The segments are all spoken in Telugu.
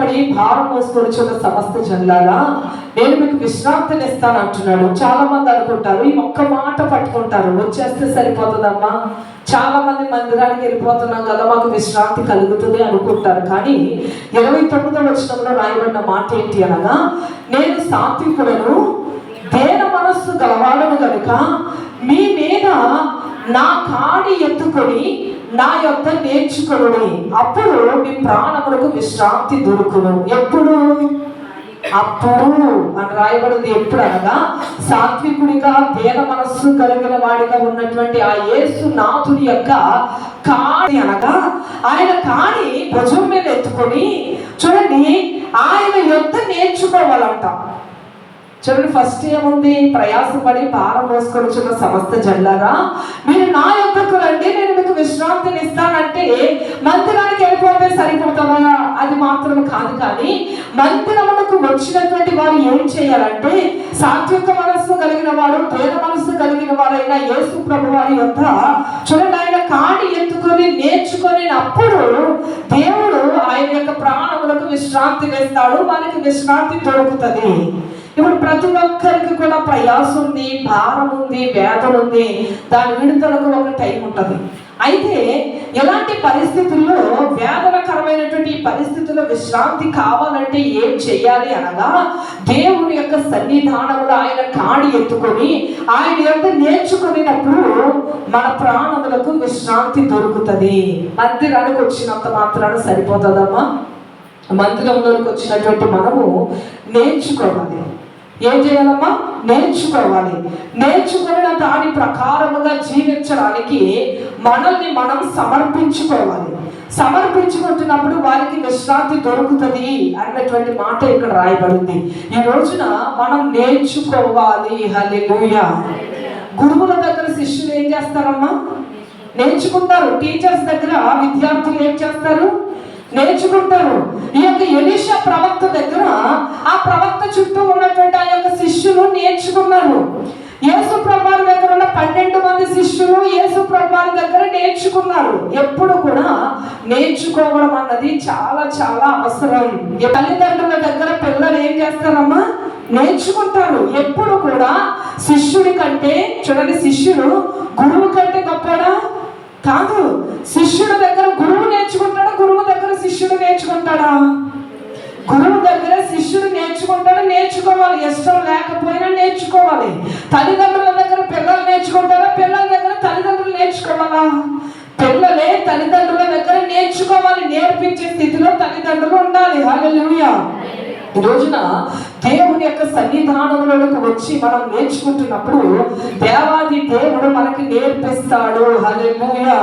ప్రయాసపడి భారం మోసుకొనిచున్న సమస్త జనులారా నేను మీకు విశ్రాంతిని ఇస్తాను అంటున్నాడు. చాలా మంది అనుకుంటారు, ఈ ఒక్క మాట పట్టుకుంటారు, వచ్చేస్తే సరిపోతుందమ్మా, చాలా మంది మందిరానికి వెళ్ళిపోతున్నాం కదా మాకు విశ్రాంతి కలుగుతుంది అనుకుంటారు. కానీ 29వ వచనంలో రాయబడిన మాట ఏంటి అనగా, నేను సాత్వికుడను దేన మనస్సు గలవాడను గనుక మీ మీద నా కాడి ఎత్తుకొని నా యొద్ద నేర్చుకొనుడి, అప్పుడు మీ ప్రాణములకు విశ్రాంతి దొరుకును. ఎప్పుడు? అప్పుడు అని రాయబడింది. ఎప్పుడు అనగా సాత్వికుడిగా దేన మనస్సు కలిగిన వాడిగా ఉన్నటువంటి ఆ యేసు నాథుడి యొక్క కాడి అనగా ఆయన కాడి భుజం మీద ఎత్తుకొని చూడండి ఆయన యొద్ద నేర్చుకోవాలంట. చూడండి, ఫస్ట్ ఏముంది? ప్రయాసపడి భారం మోసుకొనిచున్న సమస్త జనులారా మీరు నా యొద్దకు రండి నేను మీకు విశ్రాంతిని ఇస్తానంటే మందిరానికి వెళ్ళిపోతే సరిపోతుందా? అది మాత్రం కాదు. కానీ మందిరమునకు వచ్చినటువంటి వారు ఏం చేయాలంటే సాత్విక మనస్సు కలిగిన వారు పేద మనస్సు కలిగిన వారైన యేసు ప్రభు వారి యొక్క చూడండి ఆయన కాడి ఎత్తుకొని నేర్చుకొని అప్పుడు దేవుడు ఆయన యొక్క ప్రాణములకు విశ్రాంతి వేస్తాడు, మనకి విశ్రాంతి దొరుకుతుంది. ఇప్పుడు ప్రతి ఒక్కరికి కూడా ప్రయాసం ఉంది, భారం ఉంది, వేదన ఉంది, దాని విడుదలకు ఒక టైం ఉంటుంది. అయితే ఎలాంటి పరిస్థితుల్లో వేదనకరమైనటువంటి పరిస్థితుల్లో విశ్రాంతి కావాలంటే ఏం చెయ్యాలి అనగా దేవుని యొక్క సన్నిధానంలో ఆయన కాడి ఎత్తుకొని ఆయన యొక్క నేర్చుకునేటప్పుడు మన ప్రాణములకు విశ్రాంతి దొరుకుతుంది. మందిరానికి వచ్చినంత మాత్రాన సరిపోతుందమ్మా? మందిరంలోకి వచ్చినటువంటి మనము నేర్చుకోవాలి. ఏం చేయాలమ్మా? నేర్చుకోవాలి. నేర్చుకున్న దాని ప్రకారముగా జీవించడానికి మనల్ని మనం సమర్పించుకోవాలి. సమర్పించుకుంటున్నప్పుడు వారికి విశ్రాంతి దొరుకుతుంది అన్నటువంటి మాట ఇక్కడ రాయబడింది. ఈ రోజున మనం నేర్చుకోవాలి. హల్లెలూయా. గురువుల దగ్గర శిష్యులు ఏం చేస్తారమ్మా? నేర్చుకుంటారు. టీచర్స్ దగ్గర విద్యార్థులు ఏం చేస్తారు? నేర్చుకుంటారు. ఈ యొక్క ఎలీషా ప్రవక్త దగ్గర ఆ ప్రవక్త చుట్టూ ఉన్నటువంటి ఆ యొక్క శిష్యులు నేర్చుకున్నారు. యేసు ప్రభువారి దగ్గర ఉన్న 12 మంది శిష్యులు యేసు ప్రభువారి దగ్గర నేర్చుకున్నారు. ఎప్పుడు కూడా నేర్చుకోవడం అన్నది చాలా చాలా అవసరం. తల్లిదండ్రుల దగ్గర పిల్లలు ఏం చేస్తారమ్మా? నేర్చుకుంటారు. ఎప్పుడు కూడా శిష్యుడి కంటే చూడండి, శిష్యుడు గురువు కంటే గొప్పడా? కాదు. శిష్యుడి దగ్గర గురువు నేర్చుకుంటాడా? గురువు దగ్గర శిష్యుడు నేర్చుకుంటాడా? గురువు దగ్గర శిష్యుడు నేర్చుకుంటాడు. నేర్చుకోవాలి, ఇష్టం లేకపోయినా నేర్చుకోవాలి. తల్లిదండ్రుల దగ్గర పిల్లలు నేర్చుకుంటారా? పిల్లల దగ్గర తల్లిదండ్రులు నేర్చుకోవాలా? పిల్లలే తల్లిదండ్రుల దగ్గర నేర్చుకోవాలి. నేర్పించే స్థితిలో తల్లిదండ్రులు ఉండాలి. హల్లెలూయా. ఈ రోజున దేవుని యొక్క సన్నిధానంలోకి వచ్చి మనం నేర్చుకుంటున్నప్పుడు దేవాది దేవుడు మనకి నేర్పిస్తాడు. హల్లెలూయా.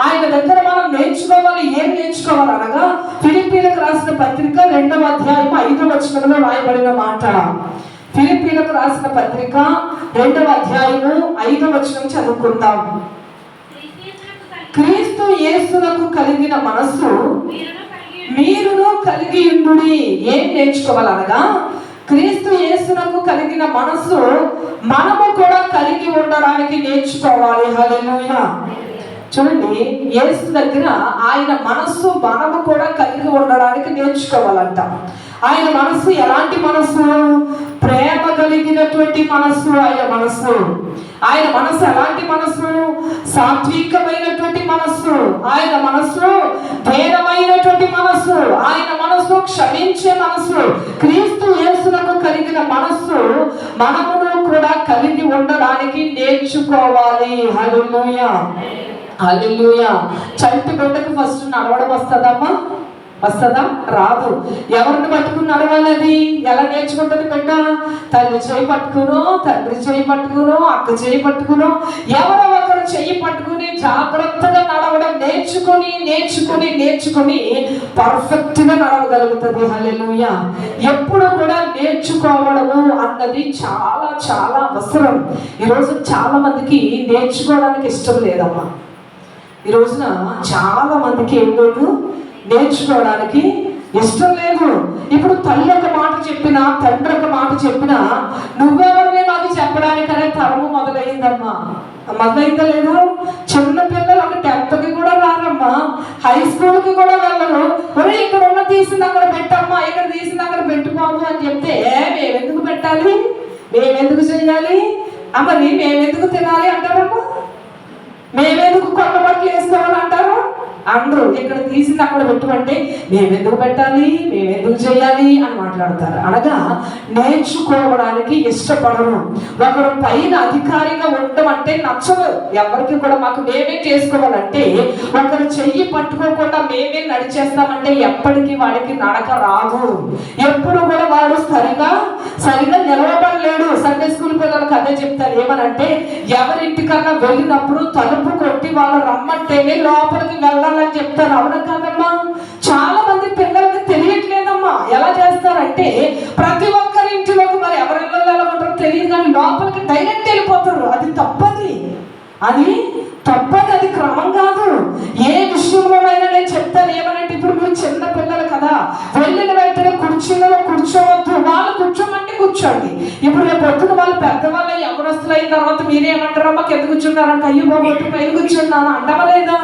ఆయన దగ్గర మనం నేర్చుకోవాలి. ఏం నేర్చుకోవాలి అనగా ఫిలిప్పీలకు రాసిన పత్రిక 2వ అధ్యాయం 5వ వచనంలో రాయబడిన మాట. ఫిలిప్పీలకు రాసిన పత్రిక 2వ అధ్యాయము 5వ వచనం చదువుకుందాం. క్రీస్తు యేసునకు కలిగిన మనస్సు మీరును కలిగి ఉండుడి. ఏం నేర్చుకోవాలనగా క్రీస్తు యేసునకు కలిగిన మనస్సు మనము కూడా కలిగి ఉండడానికి నేర్చుకోవాలి. హల్లెలూయా. చూడండి, యేసు దగ్గర ఆయన మనస్సు మనము కూడా కలిగి ఉండడానికి నేర్చుకోవాలంట. ఆయన మనస్సు ఎలాంటి మనస్సు? ప్రేమ కలిగినటువంటి మనస్సు ఆయన మనస్సు. ఆయన మనస్సు ఎలాంటి మనస్సు? సాత్వికమైనటువంటి మనస్సు. ఆయన మనస్సు ధైర్యమైనటువంటి మనస్సు. ఆయన మనస్సు క్షమించే మనస్సు. క్రీస్తు యేసునకు కలిగిన మనస్సు మనమును కూడా కలిగి ఉండడానికి నేర్చుకోవాలి. హల్లెలూయా. హల్లెలూయా. చంటి బిడ్డకు ఫస్ట్ నడవడం వస్తుందమ్మా? వస్తుందా? రాదు. ఎవరిని పట్టుకుని నడవాలి? అది ఎలా నేర్చుకుంటుంది బిడ్డ? తల్లి చేయి పట్టుకునో, తండ్రి చేయి పట్టుకునో, అక్క చేయి పట్టుకునో, ఎవరో ఒకరు చెయ్యి పట్టుకుని జాగ్రత్తగా నడవడం నేర్చుకుని నేర్చుకుని నేర్చుకుని పర్ఫెక్ట్ గా నడవగలుగుతుంది. హల్లెలూయా. ఎప్పుడు కూడా నేర్చుకోవడము అన్నది చాలా చాలా అవసరం. ఈరోజు చాలా మందికి నేర్చుకోవడానికి ఇష్టం లేదమ్మా. ఈ రోజున చాలా మందికి ఏం లేదు, నేర్చుకోవడానికి ఇష్టం లేదు. ఇప్పుడు తల్లి ఒక మాట చెప్పినా, తండ్రి ఒక మాట చెప్పినా, నువ్వెవరిని నాకు చెప్పడానికనే తరము మొదలైందమ్మా. మొదలైందా లేదా? చిన్న పిల్లలు ఒక 10th కూడా రారమ్మా. వెళ్ళరమ్మా, హై స్కూల్కి కూడా వెళ్ళరు. ఒరే ఇక్కడ ఉన్న తీసింది అక్కడ పెట్టమ్మా, ఇక్కడ తీసింది అక్కడ పెట్టుకోము అని చెప్తే మేమెందుకు పెట్టాలి, మేమెందుకు చేయాలి, మరి మేమెందుకు తినాలి అంటారమ్మా, మేమెందుకు కొత్త బట్టలు వేసుకోవాలి అంటారు. అందరూ ఇక్కడ తీసింది అక్కడ పెట్టుకుంటే మేమెందుకు పెట్టాలి, మేమెందుకు చేయాలి అని మాట్లాడతారు. అనగా నేర్చుకోవడానికి ఇష్టపడరు. ఒకరు పైన అధికారిగా ఉండడం అంటే నచ్చదు ఎవరికి కూడా. మాకు మేమే చేసుకోవాలంటే, ఒకరు చెయ్యి పట్టుకోకుండా మేమే నడిచేస్తామంటే ఎప్పటికీ వాడికి నడక రాదు. ఎప్పుడు కూడా వాడు సరిగా నిలవబడలేడు. సండే స్కూల్ పిల్లలకు అదే చెప్తారు. ఏమనంటే, ఎవరింటికన్నా వెళ్ళినప్పుడు తలుపు కొట్టి వాళ్ళు రమ్మంటేనే లోపలికి వెళ్ళాలని చెప్తారు. అవునా కాదమ్మా? చాలా మంది పిల్లలకి తెలియట్లేదమ్మా. ఎలా చేస్తారంటే, ప్రతి ఒక్కరి ఇంటిలోకి మరి ఎవరి ఇళ్ళలో ఎలా ఉంటారో తెలియదు కానీ లోపలికి డైరెక్ట్ వెళ్ళిపోతారు. అది తప్పది, అది క్రమం కాదు. ఏ విషయంలోనైనా నేను చెప్తాను. ఏమనంటే, ఇప్పుడు మీరు చిన్న పిల్లలు కదా, వెళ్ళిన వెంటనే కుర్చీలలో కూర్చోవద్దు. వాళ్ళు కూర్చోమంటే కూర్చోండి. ఇప్పుడు రేపు పొద్దున వాళ్ళు పెద్దవాళ్ళు ఎవరస్తులు అయిన తర్వాత మీరేమంటారో మాకు ఎందుకు కూర్చున్నారంటే, అయ్యో బాబు పైన కూర్చున్నాను అంటావా లేదా?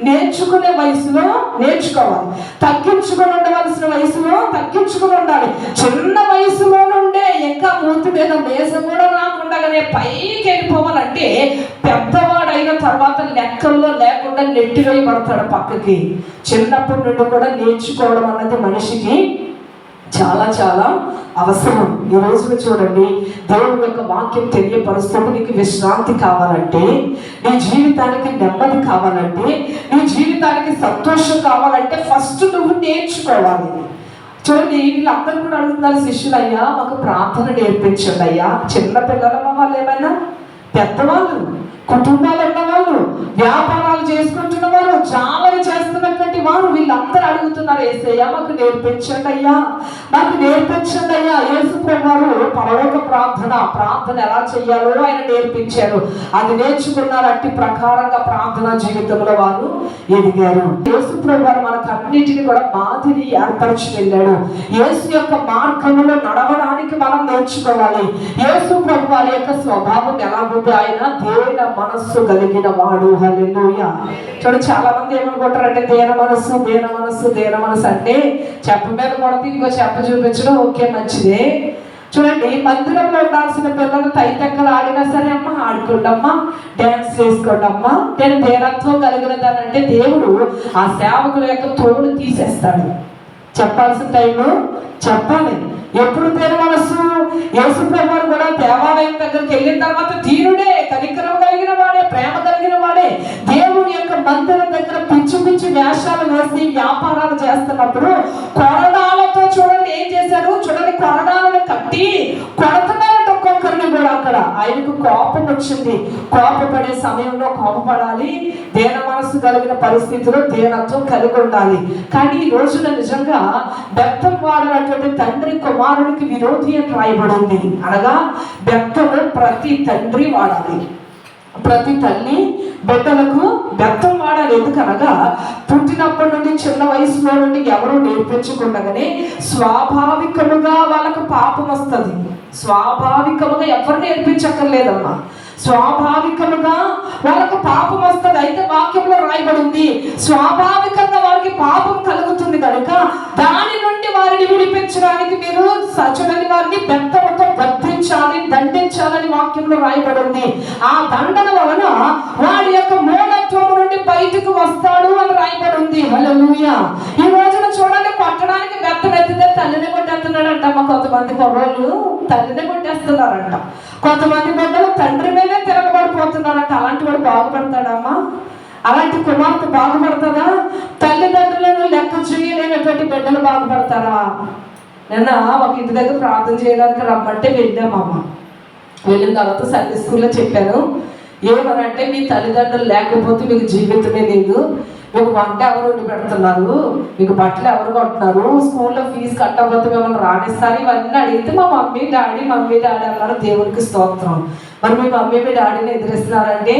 నేర్చుకునే వయసులో నేర్చుకోవాలి, తగ్గించుకుని ఉండవలసిన వయసులో తగ్గించుకుని ఉండాలి. చిన్న వయసులో నుండే ఇంకా మూతి మీద దేశం కూడా రాకుండానే పైకి వెళ్ళిపోవాలంటే పెద్దవాడు అయిన తర్వాత లెక్కల్లో లేకుండా నెట్టివేయబడతాడు పక్కకి. చిన్నప్పటి నుండి కూడా నేర్చుకోవడం అన్నది మనిషికి చాలా చాలా అవసరం. ఈ రోజున చూడండి, దేవుని యొక్క వాక్యం తెలియపరుస్తుంది. నీకు విశ్రాంతి కావాలంటే, నీ జీవితానికి నెమ్మది కావాలంటే, నీ జీవితానికి సంతోషం కావాలంటే ఫస్ట్ నువ్వు నేర్చుకోవాలి. చూడండి, వీళ్ళందరూ కూడా అడుగుతున్నారు, శిష్యులయ్యా మాకు ప్రార్థన నేర్పించండి అయ్యా. చిన్న పిల్లలమ్మ వాళ్ళు ఏమైనా, పెద్దవాళ్ళు, కుటుంబాలు ఉన్నవాళ్ళు, వ్యాపారాలు చేసుకుంటున్న వాళ్ళు, జాలరి చేస్తున్నటువంటి వారు, వీళ్ళందరూ అడుగుతున్నారు, యేసయ్యా మాకు నేర్పించండి అయ్యా, నాకు నేర్పించండి అయ్యా. యేసు ప్రభువు పరలోక ప్రార్థన ఎలా చెయ్యాలో ఆయన నేర్పించారు. అది నేర్చుకున్నారు. అట్టి ప్రకారంగా ప్రార్థన జీవితంలో వారు ఎదిగారు. యేసు ప్రభువు మనకు అన్నిటిని కూడా మాదిరి ఏర్పరిచి వెళ్ళాడు. యేసు యొక్క మార్గంలో నడవడానికి మనం నేర్చుకోవాలి. యేసు ప్రభువు వారి యొక్క స్వభావం ఎలా ఉంది? ఆయన దేన మనస్సు కలిగిన వాడు. హల్లెలూయా. చూడండి, చాలా మంది ఏమనుకుంటారంటే దేన మనస్సు అంటే చెప్ప మీద కొడితే ఇంకో చెప్ప చూపించడం ఓకే మంచిదే. చూడండి, మందిరంలో ఉండాల్సిన పిల్లలు తైతెక్కలు ఆడినా సరే అమ్మ ఆడుకోండమ్మా, డ్యాన్స్ చేసుకోండమ్మా, నేను దేనత్వం కలిగినదానంటే దేవుడు ఆ సేవకుల యొక్క తోడు తీసేస్తాడు. చెప్పాల్సిన టైంలో చెప్పాలి. ఎప్పుడు దేని మనస్సు? యేసు ప్రభువు కూడా దేవాలయం దగ్గరికి వెళ్ళిన తర్వాత దీనుడే, కనికరం కలిగిన వాడే, ప్రేమ కలిగిన వాడే. దేవుని యొక్క మందిరం దగ్గర పిచ్చి వేషాలు వేసి వ్యాపారాలు చేస్తున్నప్పుడు కొరడాలతో చూడండి ఏం చేశాడు? చూడండి, కొరడాలను కట్టి కొడుతున్నారంట ఒక్కొక్కరిని కూడా. అక్కడ ఆయనకు కోపం వచ్చింది. కోపపడే సమయంలో కోపపడాలి. దేన మనస్సు కలిగిన పరిస్థితిలో దేనత్వం కలిగి ఉండాలి. కానీ ఈ రోజున నిజంగా బెత్తం వాడినటువంటి తండ్రి కుమారుడికి విరోధి అని రాయబడింది. అనగా బెత్తము ప్రతి తండ్రి వాడాలి, ప్రతి తల్లి బిడ్డలకు బెత్తం వాడాలి. ఎందుకనగా పుట్టినప్పటి నుండి చిన్న వయసులో నుండి ఎవరు నేర్పించకుండానే స్వాభావికముగా వాళ్ళకు పాపం వస్తుంది. స్వాభావికముగా ఎవరు నేర్పించక్కర్లేదమ్మా, స్వాభావికముగా వాళ్ళకు పాపం వస్తుంది. అయితే వాక్యంలో రాయబడింది స్వాభావికంగా వారికి పాపం కలుగుతుంది కనుక దాని నుండి వారిని విడిపించడానికి మీరు సచులని వారిని బెత్తముతో బంధించాలి, దండించాలని వాక్యంలో రాయబడింది. ఆ దండన వలన వాడి యొక్క మూఢత్వం నుండి బయటకు వస్తాడు అని రాయబడింది. హల్లెలూయా. ఈ రోజున చూడండి, కొట్టడానికి బెత్తం ఎత్తితే తల్లిని కొట్టేస్తున్నాడంట. మా కొంతమంది కుర్రోళ్ళు తల్లిని కొట్టేస్తున్నారంట. కొంతమంది బిడ్డలు తండ్రి మీదే తిరగబడిపోతున్నారంట. అలాంటి వాడు బాగుపడతాడమ్మా? అలాంటి కుమార్తె బాగుపడుతుందా? తల్లిదండ్రులను లెక్క చేయలేనటువంటి బిడ్డలు బాగుపడతారా? నిన్న ఒక ఇంటి దగ్గర ప్రార్థన చేయడానికి రమ్మంటే వెళ్ళామమ్మ. వెళ్ళిన తర్వాత సండే స్కూల్లో చెప్పాను, ఏమనంటే మీ తల్లిదండ్రులు లేకపోతే మీకు జీవితమే లేదు, మీకు వంట ఎవరు వండి పెడుతున్నారు, మీకు బట్టలు ఎవరు కొంటున్నారు, స్కూల్లో ఫీజు కట్టకపోతే మిమ్మల్ని రాణిస్తారు, ఇవన్నీ అడిగితే మా మమ్మీ డాడీ అన్నారు. దేవునికి స్తోత్రం. మరి మీ మమ్మీ మీ డాడీని ఎదిరిస్తున్నారంటే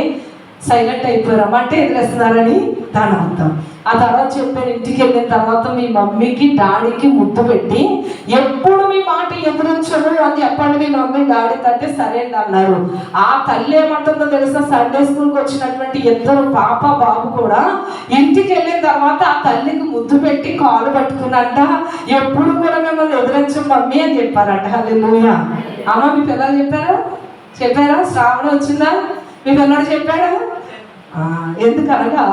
సైలెంట్ అయిపోయారమ్మ అంటే ఎదిరిస్తున్నారని దాని అర్థం. ఆ తర్వాత చెప్పాను, ఇంటికి వెళ్ళిన తర్వాత మీ మమ్మీకి డాడీకి ముద్దు పెట్టి ఎప్పుడు మీ మాట ఎదురించను అని చెప్పండి మీ మమ్మీ డాడీ అంటే సరే అన్నారు. ఆ తల్లి ఏమంటుందో తెలుసా, సండే స్కూల్కి వచ్చినటువంటి ఇద్దరు పాప బాబు కూడా ఇంటికి వెళ్ళిన తర్వాత ఆ తల్లికి ముద్దు పెట్టి కాలు పట్టుకున్నట్ట, ఎప్పుడు కూడా మిమ్మల్ని ఎదురించం మమ్మీ అని చెప్పారంట. హల్లెలూయా. అమ్మ మీ పిల్లలు చెప్పారా? శ్రావణం వచ్చిందా? మీ పిల్లడు చెప్పాడా? ఎందుకనగా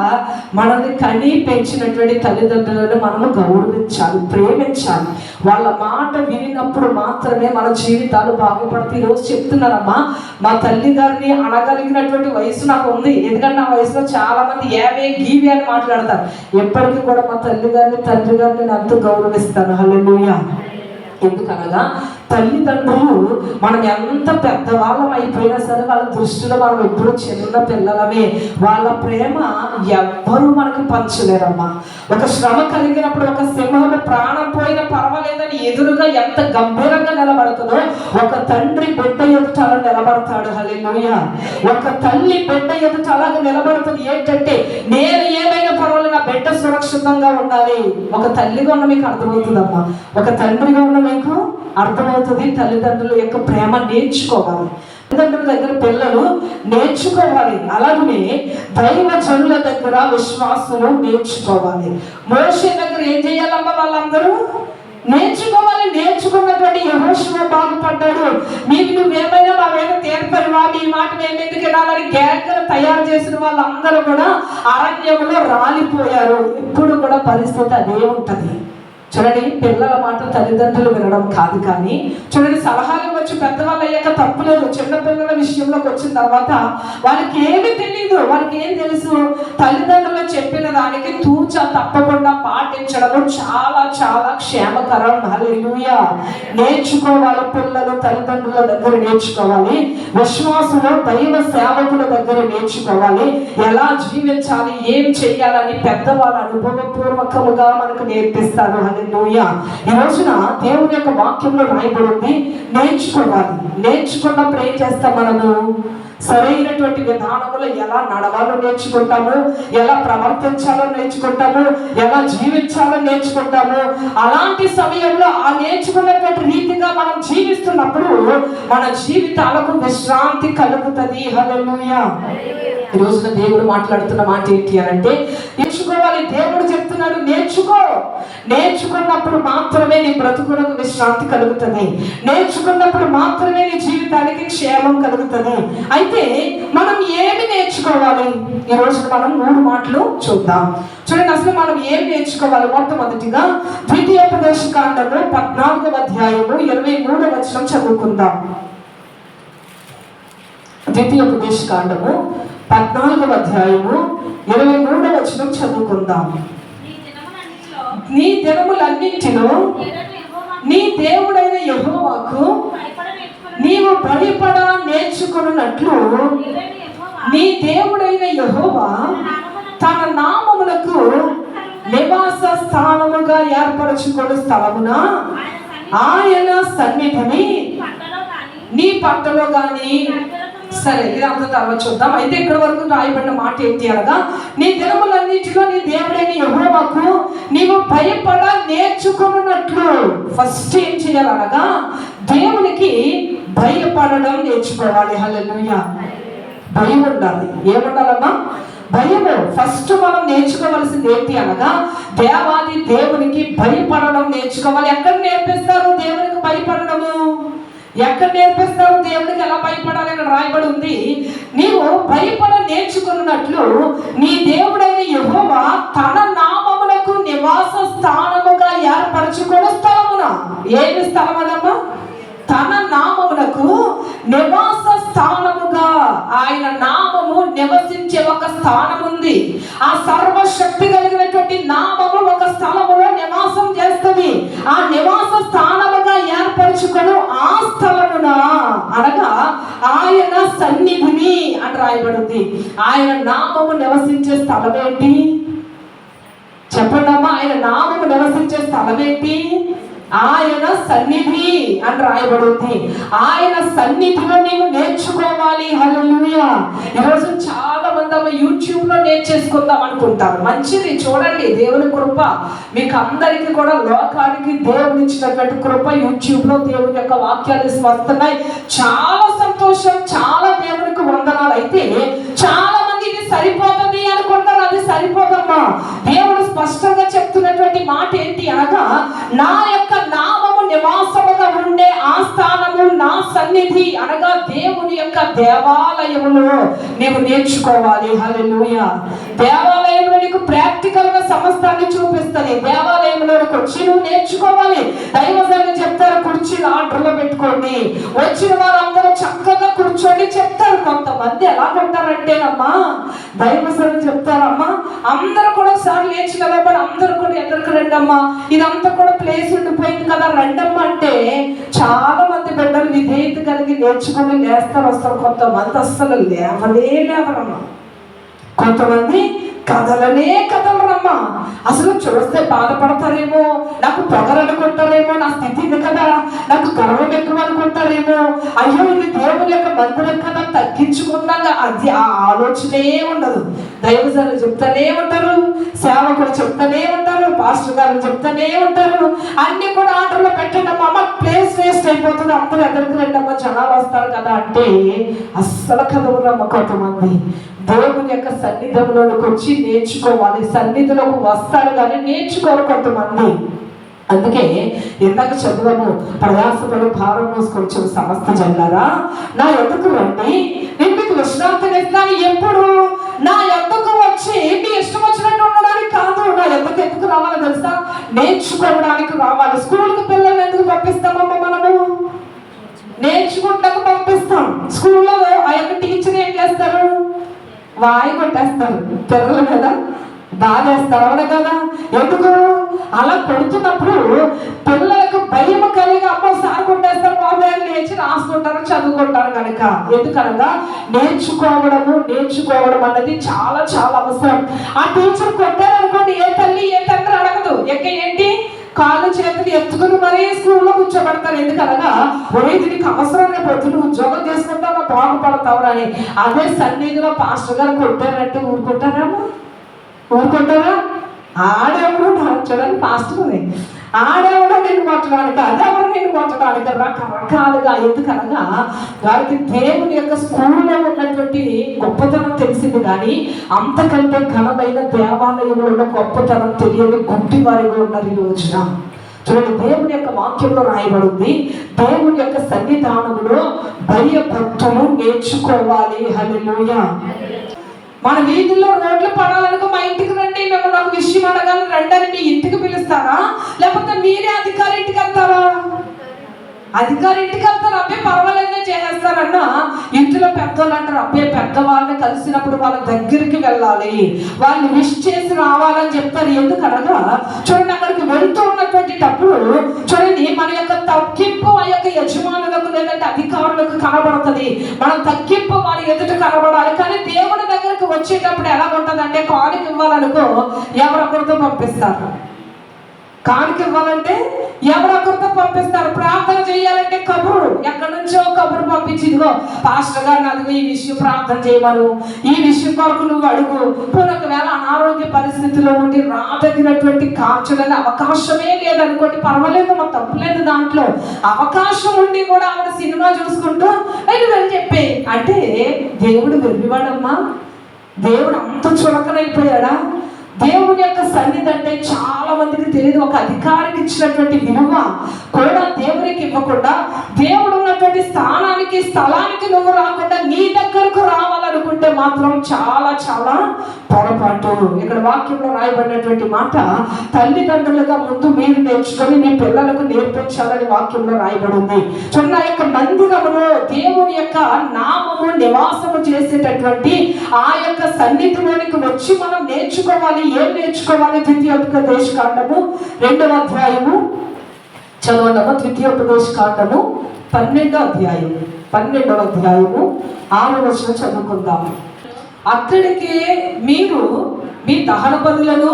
మనల్ని కని పెంచినటువంటి తల్లిదండ్రులను మనము గౌరవించాలి, ప్రేమించాలి. వాళ్ళ మాట వినినప్పుడు మాత్రమే మన జీవితాలు బాగుపడతాయి. ఈరోజు చెప్తున్నారమ్మా, మా తల్లి గారిని అనగలిగినటువంటి వయసు నాకు ఉంది. ఎందుకంటే నా వయసులో చాలా మంది ఏవే గీవి అని మాట్లాడతారు. ఎప్పటికీ కూడా మా తల్లి గారిని తండ్రి గారిని నేను అంత గౌరవిస్తాను. హల్లెలూయా. ఎందుకనగా తల్లిదండ్రులు మనం ఎంత పెద్దవాళ్ళం అయిపోయినా సరే వాళ్ళ దృష్టిలో మనం ఎప్పుడు చిన్న పిల్లలమే. వాళ్ళ ప్రేమ ఎవ్వరూ మనకు పంచలేరమ్మా. ఒక శ్రమ కలిగినప్పుడు ఒక సింహము ప్రాణం పోయినా పర్వాలేదని ఎదురుగా ఎంత గంభీరంగా నిలబడుతుందో ఒక తండ్రి బిడ్డ ఎదుట అలా నిలబడతాడు. హల్లెలూయా. ఒక తల్లి బిడ్డ ఎదుట అలాగా నిలబడుతుంది. ఏంటంటే నేను ఏమైనా పర్వాలేదు, నా బిడ్డ సురక్షితంగా ఉండాలి. ఒక తల్లిగా ఉన్న మీకు అర్థమవుతుందమ్మా, ఒక తండ్రిగా ఉన్న మీకు అర్థమవుతుంది. తల్లిదండ్రుల యొక్క ప్రేమ నేర్చుకోవాలి. తల్లిదండ్రుల దగ్గర పిల్లలు నేర్చుకోవాలి. అలాగే దైవజనుల దగ్గర విశ్వాసులు నేర్చుకోవాలి. మోషే దగ్గర ఏం చేయాలమ్మా? వాళ్ళందరూ నేర్చుకోవాలి. నేర్చుకున్నటువంటి యెహోషువ బాగుపడ్డాడు. మీకు నువ్వేమైనా మా మీద తీర్పరివా, మీ మాట మేము ఎందుకు వినాలని గ్యాంగ్లు తయారు చేసిన వాళ్ళందరూ కూడా అరణ్యంలో రాలిపోయారు. ఇప్పుడు కూడా పరిస్థితి అదే ఉంటుంది. చూడండి, పిల్లల మాట తల్లిదండ్రులు వినడం కాదు, కానీ చూడండి సలహాలు వచ్చి పెద్దవాళ్ళు అయ్యాక తప్పులేదు. చిన్నపిల్లల విషయంలోకి వచ్చిన తర్వాత వాళ్ళకి ఏమి తెలియదు. వాళ్ళకి ఏం తెలుసు? తల్లిదండ్రులు చెప్పిన దానికి తూచా తప్పకుండా పాటించడం చాలా చాలా క్షేమకరం. హల్లెలూయా. నేర్చుకోవాలి. పిల్లలు తల్లిదండ్రుల దగ్గర నేర్చుకోవాలి. విశ్వాసులు దైవ సేవకుల దగ్గర నేర్చుకోవాలి. ఎలా జీవించాలి, ఏం చెయ్యాలని పెద్దవాళ్ళ అనుభవపూర్వకముగా మనకు నేర్పిస్తారు. హల్లెలూయా. ఈ రోజున దేవుని యొక్క వాక్యంలో రాయబడింది నేర్చుకోవాలి. నేర్చుకున్నప్పుడు ఏం చేస్తాం? మనము సరైనటువంటి విధానంలో ఎలా నడవాలో నేర్చుకుంటాము, ఎలా ప్రవర్తించాలో నేర్చుకుంటాము, ఎలా జీవించాలో నేర్చుకుంటాము. అలాంటి సమయంలో ఆ నేర్చుకున్నటువంటి రీతిగా మనం జీవిస్తున్నప్పుడు మన జీవితాలకు విశ్రాంతి కలుగుతుంది. హల్లెలూయా. ఈ రోజున దేవుడు మాట్లాడుతున్న మాట ఏంటి అని అంటే, నేర్చుకోవాలి. దేవుడు చెప్తున్నాడు నేర్చుకో. నేర్చుకున్నప్పుడు మాత్రమే నీ బ్రతుకులకు విశ్రాంతి కలుగుతుంది. నేర్చుకున్నప్పుడు మాత్రమే నీ జీవితానికి క్షేమం కలుగుతుంది. అయితే మనం ఏమి నేర్చుకోవాలి? ఈ రోజు మనం 3 మాటలు చూద్దాం. చూడండి, అసలు మనం ఏమి నేర్చుకోవాలి? మొట్టమొదటిగా ద్వితీయోపదేశకాండము 14వ అధ్యాయము 23వ వచనం చదువుకుందాం. ద్వితీయోపదేశకాండము 14వ అధ్యాయము 23వ వచనం చదువుకుందాం. నీ దినములన్నింటిలో నీ దేవుడైన యెహోవాకు నీవు భయపడ నేర్చుకున్నట్లు నీ దేవుడైన యెహోవా తన నామమునకు నివాస స్థానముగా ఏర్పరచుకున్న స్థలమున ఆయన సన్నిధిని నీ పంటలో గాని. సరే, ఇదంతా తర్వాత చూద్దాం. అయితే ఇక్కడ వరకు రాయబడిన మాట ఏంటి అనగా, నీ దినములన్నింటిలో నీ దేవుడైన యెహోవాకు నీవు భయపడ నేర్చుకున్నట్లు. ఫస్ట్ ఏం చేయాలనగా దేవునికి భయపడడం నేర్చుకోవాలి. హల్లెలూయా. భయం ఉండాలి. ఏముండాలమ్మా? భయము. ఫస్ట్ మనం నేర్చుకోవాల్సింది ఏంటి అనగా దేవాది దేవునికి భయపడడం నేర్చుకోవాలి. ఎక్కడ నేర్పిస్తారు దేవునికి భయపడడము? ఎక్కడ నేర్పిస్తారు దేవుడికి ఎలా భయపడాలి? అక్కడ రాయబడి ఉంది, నీవు భయపడ నేర్చుకున్నట్లు నీ దేవుడైన యెహోవా తన నామమునకు నివాస స్థానముగా ఏర్పరచుకున్న స్థలమున. ఏమి స్థలం అదమ్మా? తన నామమునకు నివాస స్థానముగా. ఆయన నామము నివసించే ఒక స్థానం ఉంది. ఆ సర్వశక్తి కలిగినటువంటి నామము ఒక స్థలములో నివాసం చేస్తుంది. ఆ నివాస స్థానముగా ఏర్పరచుకొని ఆ స్థలమున అనగా ఆయన సన్నిధిని అని రాయబడింది. ఆయన నామము నివసించే స్థలం ఏంటి చెప్పండి అమ్మా? ఆయన నామము నివసించే స్థలం ఏంటి? ఆయన సన్నిధి అని రాయబడింది. ఆయన సన్నిధిలో నీవు నేర్చుకోవాలి. హల్లెలూయా. ఈరోజు చాలా మంది యూట్యూబ్ లో నేర్చేసుకుందాం అనుకుంటారు. మంచిది, చూడండి, దేవుని కృప మీకు అందరికీ కూడా, లోకానికి దేవుని ఇచ్చినటువంటి కృప. యూట్యూబ్ లో దేవుని యొక్క వాక్యాలు వస్తున్నాయి, చాలా సంతోషం, చాలా దేవునికి వందనాలు. అయితే చాలా మంది ఇది సరిపోతుంది అనుకుంటారు. అది సరిపోదమ్మా. దేవుడు స్పష్టంగా చెప్తున్నటువంటి మాట ఏంటి అనగా, నా యొక్క నామము నివాసముగా ఉండే ఆ స్థానము నా సన్నిధి అనగా దేవుని యొక్క దేవాలయములో నీవు నేర్చుకోవాలి. హల్లెలూయా. దేవాలయంలో నీకు ప్రాక్టికల్ గా సమస్తాన్ని చూపిస్తుంది. దేవాలయంలోకి వచ్చి నువ్వు నేర్చుకోవాలి. దైవజనులు చెప్తారు, కుర్చీలు ఆర్డర్లో పెట్టుకోండి, వచ్చిన వారందరూ చక్కగా కూర్చోండి చెప్తారు. కొంతమంది ఎలా ఉంటారంటేనమ్మా, దైవజనులు చెప్తారమ్మా, అందరూ కూడా ఒకసారి లేచి నిలబడి అందరూ కూడా ఎదురుకు రండమ్మా, ఇదంతా కూడా ప్లేస్ ఉండిపోయింది కదా, రండమ్మా అంటే చాలా మంది బిడ్డలు విధేయత కలిగి నేర్చుకుని లేస్తారు, వస్తారు. కొంతమంది అస్సలు లేవరమ్మా. కొంతమంది కదలరమ్మా. అసలు చూస్తే బాధపడతారేమో, నాకు పొగరు అనుకుంటారేమో, నా స్థితి ఇది కదా, నాకు గర్వం ఎక్కువ అనుకుంటారేమో, అయ్యో ఇది దేవుని యొక్క మందిరం కదా, తగ్గించుకున్నాగా, అది ఆ ఆలోచనే ఉండదు. దైవజనులు చెప్తానే ఉంటారు, సేవకులు చెప్తానే ఉంటారు, పాస్టర్ గారు చెప్తానే ఉంటారు, అన్ని కూడా ఆర్డర్లో పెట్టండి అమ్మ, ప్లేస్ వేస్ట్ అయిపోతుంది, అందరూ ఎదురుకు రండమ్మా, జనాలు వస్తారు కదా అంటే అస్సలు కదవరమ్మ. కొంతమంది దేవుని యొక్క సన్నిధిలోకి వచ్చి నేర్చుకోవాలి. సన్నిధిలోకి వస్తారు కానీ నేర్చుకోరు కొంతమంది. అందుకే ఇందాక చదువుము, ప్రయాసపడి భారం మోసుకొచ్చిన సమస్త జనులారా నా యొద్దకు రండి, నేను మీకు విశ్రాంతిని ఇస్తాను. ఎప్పుడు? నా యొద్దకు వచ్చి మీ ఇష్టం వచ్చినట్టు ఉండడానికి కాదు. నా యొద్దకు ఎందుకు రావాలో తెలుసా? నేర్చుకోవడానికి రావాలి. స్కూల్కి పిల్లల్ని ఎందుకు పంపిస్తామమ్మా? మనము నేర్చుకుంటాకు పంపిస్తాం. స్కూల్లో ఆ యొక్క టీచర్ ఏం చేస్తారు? వాయి కొట్టేస్తారు, పిల్లలు కదా, బాధేస్తారు, అవును కదా. ఎందుకు అలా కొడుతున్నప్పుడు పిల్లలకు భయం కలిగి అమ్మో సార్ కొట్టేస్తారు, బాబాయ్ లేచి రాసుకుంటారు, చదువుకుంటారు కనుక. ఎందుకనగా నేర్చుకోవడం అన్నది చాలా చాలా అవసరం. ఆ టీచర్ కొట్టారనుకోండి, ఏ తల్లి ఏ తండ్రి అడగదు, ఏంటి కాళ్ళు చేతులు ఎత్తుకుని మరీ స్కూల్లో కూర్చోబెడతారు. ఎందుకనగా ఒరే దీనికి అవసరం లేకపోతే నువ్వు ఉద్యోగం చేసుకుంటావు, బాగుపడతావు అని. అదే సన్నిధిలో పాస్టర్ గారు కొట్టారంటే ఊరుకుంటారా? ఆడెవడు చూడండి, పాస్టర్ ఆడెవడో నిన్ను కొట్టడానికి, అదెవడో నిన్ను కొట్టడానికి, రకరకాలుగా. ఎందుకనగా వారికి దేవుని యొక్క స్కూల్లో ఉన్నటువంటి గొప్పతనం తెలిసింది, కానీ అంతకంటే ఘనమైన దేవాలయంలో ఉన్న గొప్పతనం తెలియని గుడ్డి వారిగా ఉన్నారు ఈ రోజున. చూడండి, దేవుని యొక్క వాక్యంలో రాయబడింది, దేవుని యొక్క సన్నిధానంలో భయభక్తులు నేర్చుకోవాలి. హల్లెలూయా. మన వీధుల్లో రోడ్లు పడాలనుకో, మా ఇంటికి రండి, మేము నాకు విషయం అడగాలి రండి అని మీ ఇంటికి పిలుస్తారా? లేకపోతే మీరే అధికారి ఇంటికి వెళ్తారా? అధికారి ఇంటికి వెళ్తారు, అబ్బాయి పర్వాలేదే చేసేస్తారన్న. ఇంట్లో పెద్దోళ్ళు అంటారు, అబ్బాయి పెద్దవాళ్ళని కలిసినప్పుడు వాళ్ళ దగ్గరికి వెళ్ళాలి, వాళ్ళని విష్ చేసి రావాలని చెప్తారు. ఎందుకనగా చూడండి, అక్కడికి వెళ్తూ ఉన్నటువంటిటప్పుడు చూడండి, మన యొక్క తగ్గింపు ఆ యొక్క యజమానులకు లేదంటే అధికారులకు కనబడుతుంది. మనం తగ్గింపు వారి ఎదుట కనబడాలి. కానీ దేవుడి దగ్గరకు వచ్చేటప్పుడు ఎలా ఉంటుంది అంటే, కానుక ఇవ్వాలనుకో ఎవరొకరితో పంపిస్తారు, కానుక ఇవ్వాలంటే ఎవరొకరితో పంపిస్తారు, ప్రార్థన చేయాలంటే కబురు, ఎక్కడి నుంచో కబురు పంపించి, ఇదిగో పాస్టర్ గారిని అదిగో ఈ విషయం ప్రార్థన చేయమను, ఈ విషయం కొరకు నువ్వు అడుగు. ఒకవేళ అనారోగ్య పరిస్థితిలో ఉండి రాదగినటువంటి కాల్చడానికి అవకాశమే లేదనుకోండి, పర్వాలేదు, మా తప్పులేదు దాంట్లో. అవకాశం ఉండి కూడా ఆవిడ సినిమా చూసుకుంటూ అయితే వెళ్ళి చెప్పే అంటే దేవుడు వెర్రివాడమ్మా. దేవుడు అంత చులకనైపోయాడా? దేవుని యొక్క సన్నిధి అంటే చాలా మందికి తెలియదు. ఒక అధికారికి ఇచ్చినటువంటి విలువ కూడా దేవునికి ఇవ్వకుండా, దేవుడు ఉన్నటువంటి స్థానానికి స్థలానికి నువ్వు రాకుండా నీ దగ్గరకు రావాలనుకుంటే మాత్రం చాలా చాలా పొరపాటు. ఇక్కడ వాక్యంలో రాయబడినటువంటి మాట, తల్లిదండ్రులుగా ముందు మీరు నేర్చుకొని మీ పిల్లలకు నేర్పించాలని వాక్యంలో రాయబడి ఉంది. చూడండి, ఆ యొక్క మందిరములో దేవుని యొక్క నామము నివాసము చేసేటటువంటి ఆ యొక్క సన్నిధిలోనికి వచ్చి మనం నేర్చుకోవాలి. ఏం నేర్చుకోవాలి? ద్వితీయోపదేశ కాండము 2వ అధ్యాయము చదవండము. ద్వితీయోపదేశ కాండము 12వ అధ్యాయము 6వ వచనం చదువుకుందాము. అక్కడికి మీరు మీ దహన బలులను,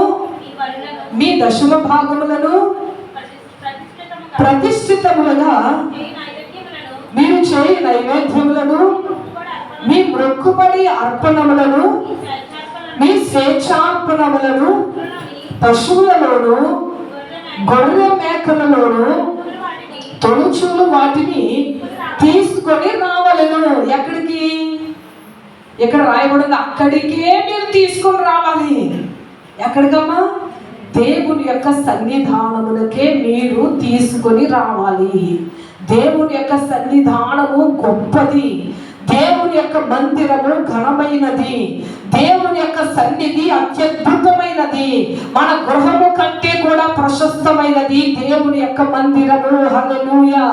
మీ దశమ భాగములను ప్రతిష్ఠితములుగా మీరు చేయి నైవేద్యములను, మీ మొక్కుబడి అర్పణములను, మీ స్వేచ్ఛార్పణములను పశువులలోను గొర్రె మేకలలోను తొలుచులు వాటిని తీసుకొని రావాలను. ఎక్కడికి? ఇక్కడ రాయబడింది అక్కడికే మీరు తీసుకొని రావాలి. ఎక్కడికమ్మా? దేవుని యొక్క సన్నిధానములకే మీరు తీసుకొని రావాలి. దేవుని యొక్క సన్నిధానము గొప్పది, దేవుని యొక్క మందిరము ఘనమైనది, దేవుని యొక్క సన్నిధి అత్యద్భుతమైనది, మన గృహము కంటే కూడా ప్రశస్తమైనది దేవుని యొక్క మందిరము. హల్లెలూయా.